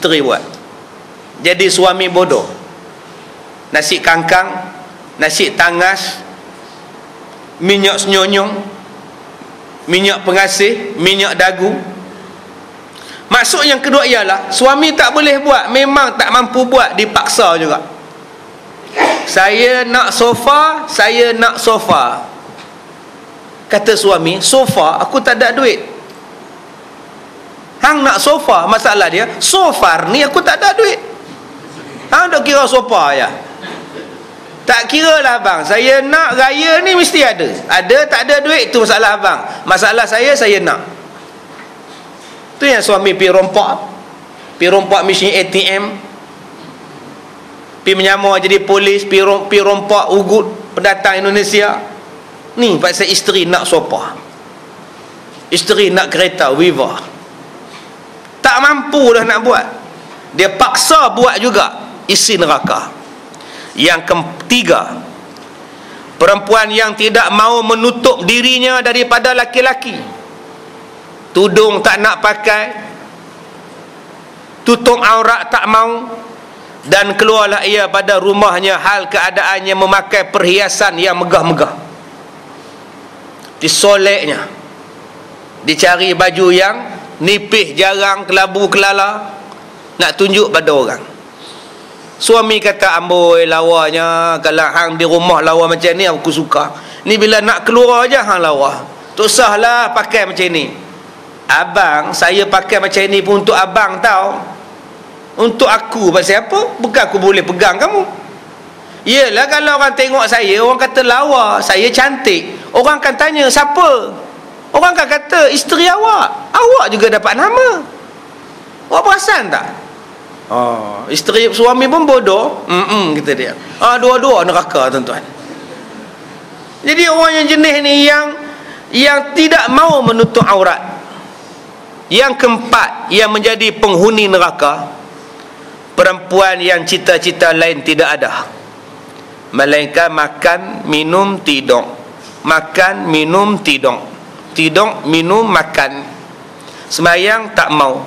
isteri buat. Jadi suami bodoh. Nasi kangkang, nasi tangas, minyak senyonyong, minyak pengasih, minyak dagu. Maksud yang kedua ialah suami tak boleh buat, memang tak mampu buat, dipaksa juga. Saya nak sofa, saya nak sofa. Kata suami, sofa aku tak ada duit. Hang nak sofa, masalah dia sofar ni aku tak ada duit. Hang dok kira sofa ya. Tak kira lah abang, saya nak raya ni mesti ada. Ada tak ada duit, tu masalah abang. Masalah saya nak. Tu yang suami pergi rompak mesin ATM, pergi menyamar jadi polis, pergi rompak ugut pendatang Indonesia. Ni pasal isteri nak sofa, isteri nak kereta Viva. Tak mampu dah nak buat, dia paksa buat juga, isi neraka. Yang ketiga, perempuan yang tidak mau menutup dirinya daripada laki-laki. Tudung tak nak pakai, tutup aurat tak mau, dan keluarlah ia pada rumahnya hal keadaannya memakai perhiasan yang megah-megah. Disoleknya, dicari baju yang nipih, jarang, kelabu kelala, nak tunjuk pada orang. Suami kata, amboi lawanya, kalau hang di rumah lawa macam ni aku suka. Ni bila nak keluar aja hang lawa. Tak usahlah pakai macam ni. Abang, saya pakai macam ni pun untuk abang tau. Untuk aku pasal apa? Bukan aku boleh pegang kamu. Yelah, kalau orang tengok saya, orang kata lawa, saya cantik, orang akan tanya siapa? Orang akan kata isteri awak. Awak juga dapat nama. Awak perasan tak? Isteri suami pun bodoh. Kata dia. Dua-dua neraka, tuan-tuan. Jadi orang yang jenis ni yang tidak mau menutup aurat. Yang keempat yang menjadi penghuni neraka, perempuan yang cita-cita lain tidak ada, melainkan makan, minum, tidur. Makan, minum, tidur. Tidur, minum, makan. Sembahyang tak mau,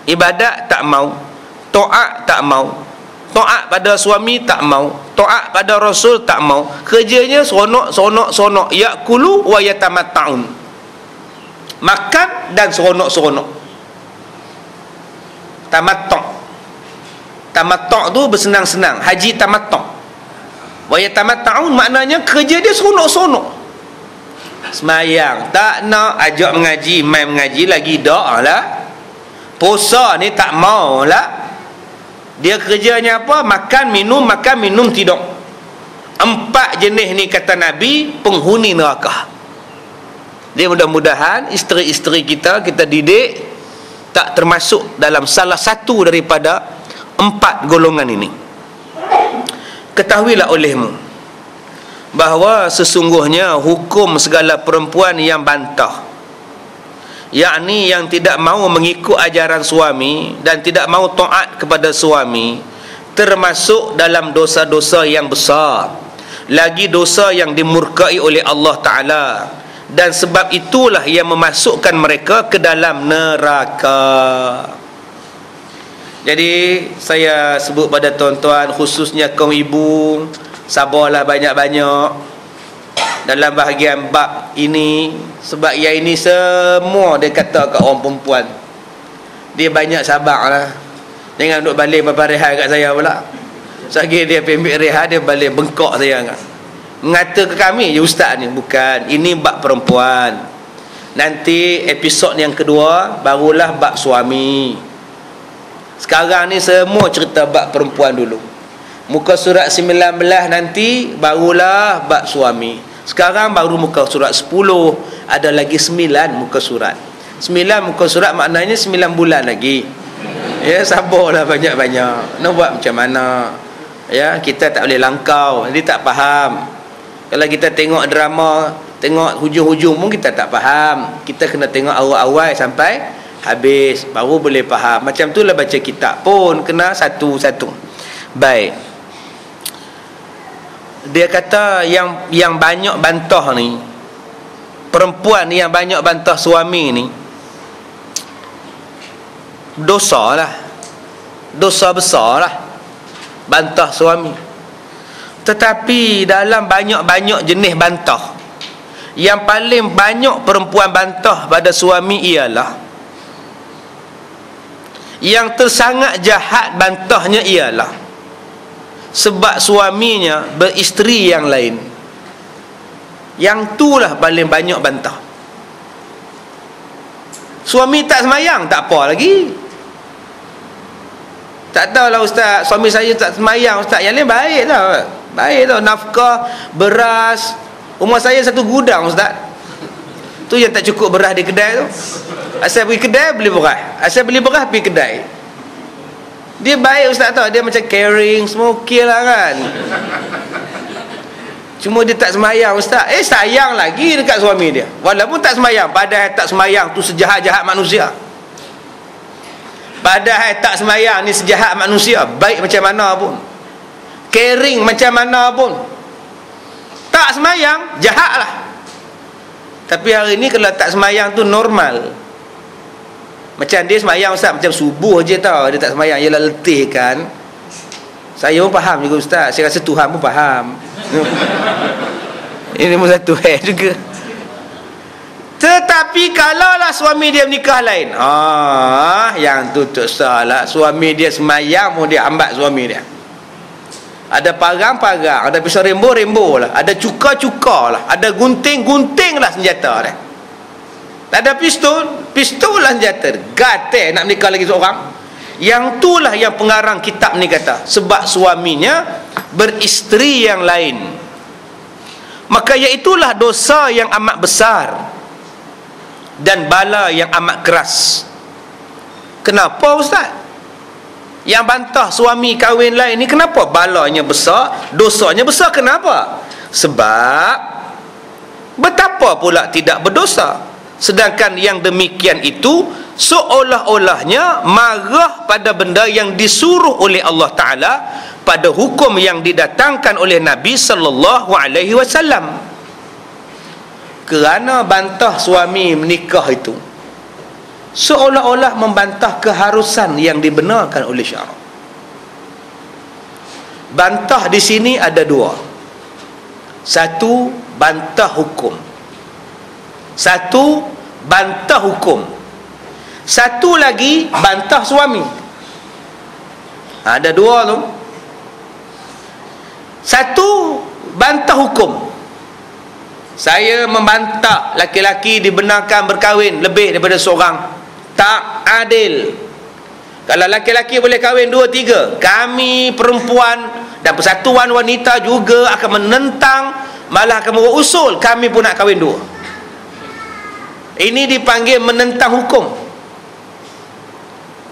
ibadat tak mau, taat tak mau, taat pada suami tak mau, taat pada Rasul tak mau. Kerjanya seronok, yakulu wa yatamatta'un, makan dan seronok. Tamattu' tu bersenang-senang, haji tamattu'. Wa yatamatta'un maknanya kerja dia seronok. Semayang tak nak, ajak mengaji, main mengaji lagi dak lah. Puasa ni tak mau lah. Dia kerjanya apa? Makan, minum, tidur. Empat jenis ni kata Nabi penghuni neraka. Dia mudah-mudahan isteri-isteri kita didik tak termasuk dalam salah satu daripada empat golongan ini. Ketahuilah olehmu bahawa sesungguhnya hukum segala perempuan yang bantah, yakni yang tidak mau mengikut ajaran suami dan tidak mau taat kepada suami, termasuk dalam dosa-dosa yang besar, lagi dosa yang dimurkai oleh Allah Ta'ala, dan sebab itulah yang memasukkan mereka ke dalam neraka. Jadi saya sebut pada tuan-tuan, khususnya kaum ibu, sabarlah banyak-banyak dalam bahagian bab ini. Sebab yang ini semua dia kata kat orang perempuan, dia banyak sabar lah. Jangan duduk balik beberapa rehat kat saya pula. Sekali dia ambil rehat, dia balik bengkok saya kan. Mengata ke kami je ustaz ni. Bukan, ini bab perempuan. Nanti episod yang kedua barulah bab suami. Sekarang ni semua cerita bab perempuan dulu. Muka surat 19 nanti barulah bab suami. Sekarang baru muka surat 10. Ada lagi 9 muka surat. 9 muka surat maknanya 9 bulan lagi. Ya, sabarlah banyak-banyak. Nak buat macam mana? Ya, kita tak boleh langkau, jadi tak faham. Kalau kita tengok drama, tengok hujung-hujung pun kita tak faham. Kita kena tengok awal-awal sampai habis, baru boleh faham. Macam tu lah baca kitab pun, kena satu-satu. Baik. Dia kata yang banyak bantah ni, perempuan yang banyak bantah suami ni, dosa lah. dosa besar lah bantah suami. Tetapi dalam banyak-banyak jenis bantah, yang paling banyak perempuan bantah pada suami ialah, yang tersangat jahat bantahnya ialah sebab suaminya beristeri yang lain. Yang itulah paling banyak bantah. Suami tak semayang, tak apa lagi. Tak tahulah ustaz, suami saya tak semayang ustaz. Yang lain baik lah. Baik tau, nafkah, beras. Rumah saya satu gudang ustaz. Tu yang tak cukup beras di kedai tu. Asal pergi kedai beli beras, asal beli beras pergi kedai. Dia baik ustaz tau. Dia macam caring, semua okey lah kan. Cuma dia tak semayang ustaz. Sayang lagi dekat suami dia, walaupun tak semayang. Padahal tak semayang tu sejahat-jahat manusia. Padahal tak semayang ni sejahat manusia. Baik macam mana pun, caring macam mana pun, tak semayang jahat lah. Tapi hari ni kalau tak semayang tu normal. Macam dia semayang ustaz, macam subuh je tau dia tak semayang, ialah letih kan. Saya pun faham juga ustaz, saya rasa Tuhan pun faham. Ini pun satu juga. Tetapi kalaulah suami dia menikah lain, yang tu tak salah. Suami dia semayang pun dia ambat suami dia. Ada parang-parang, ada pisau rembo-rembo lah, ada cuka-cuka lah, ada gunting-gunting lah senjata dia. Tak ada pistol lah senjata. Gatel nak menikah lagi seorang. Yang itulah yang pengarang kitab ni kata, sebab suaminya beristeri yang lain, maka iaitulah dosa yang amat besar dan bala yang amat keras. Kenapa ustaz? Yang bantah suami kahwin lain ni kenapa balanya besar, dosanya besar? Kenapa? Sebab betapa pula tidak berdosa, sedangkan yang demikian itu seolah-olahnya marah pada benda yang disuruh oleh Allah Ta'ala pada hukum yang didatangkan oleh Nabi Sallallahu Alaihi Wasallam. Kerana bantah suami menikah itu seolah-olah membantah keharusan yang dibenarkan oleh syarak. Bantah di sini ada dua. Satu, bantah hukum. Satu, bantah hukum. Satu lagi, bantah suami. Ada dua tu. Satu, bantah hukum. Saya membantah laki-laki dibenarkan berkahwin lebih daripada seorang. Tak adil. Kalau laki-laki boleh kahwin 2-3, kami perempuan dan persatuan wanita juga akan menentang, malah akan membuat usul kami pun nak kahwin 2. Ini dipanggil menentang hukum.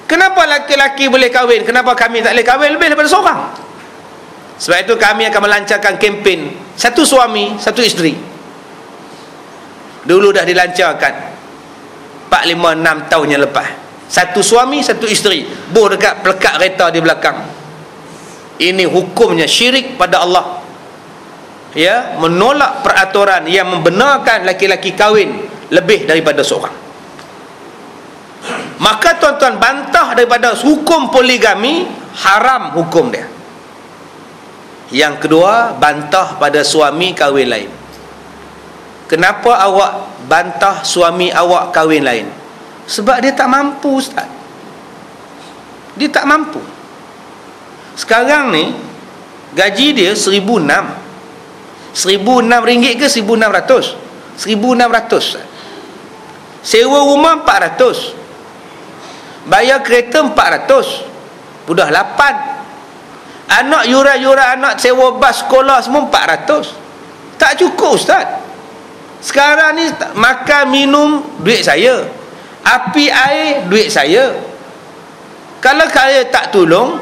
Kenapa laki-laki boleh kahwin, kenapa kami tak boleh kahwin lebih daripada seorang? Sebab itu kami akan melancarkan kempen satu suami, satu isteri. Dulu dah dilancarkan 4, 5, 6 tahun yang lepas. Satu suami, satu isteri, buh dekat pelekat kereta di belakang. Ini hukumnya syirik pada Allah. Ya, menolak peraturan yang membenarkan laki-laki kahwin lebih daripada seorang. Maka tuan-tuan, bantah daripada hukum poligami, haram hukum dia. Yang kedua, bantah pada suami kahwin lain. Kenapa awak bantah suami awak kahwin lain? Sebab dia tak mampu ustaz. Dia tak mampu. Sekarang ni gaji dia 1,600. 1,600 ringgit ke 1,600? 1,600. Sewa rumah 400. Bayar kereta 400. Sudah 8. Anak yuran-yuran anak, sewa bas sekolah semua 400. Tak cukup ustaz. Sekarang ni makan minum duit saya, api air duit saya. Kalau saya tak tolong,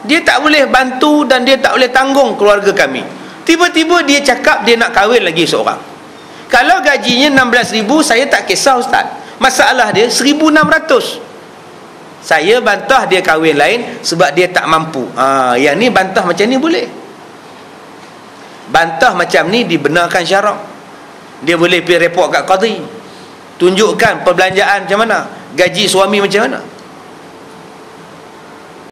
dia tak boleh bantu dan dia tak boleh tanggung keluarga kami. Tiba-tiba dia cakap dia nak kahwin lagi seorang. Kalau gajinya 16,000, saya tak kisah ustaz. Masalah dia 1,600. Saya bantah dia kahwin lain sebab dia tak mampu. Yang ni bantah macam ni boleh. Bantah macam ni dibenarkan syarak. Dia boleh pergi report kat qadhi, tunjukkan perbelanjaan macam mana, gaji suami macam mana.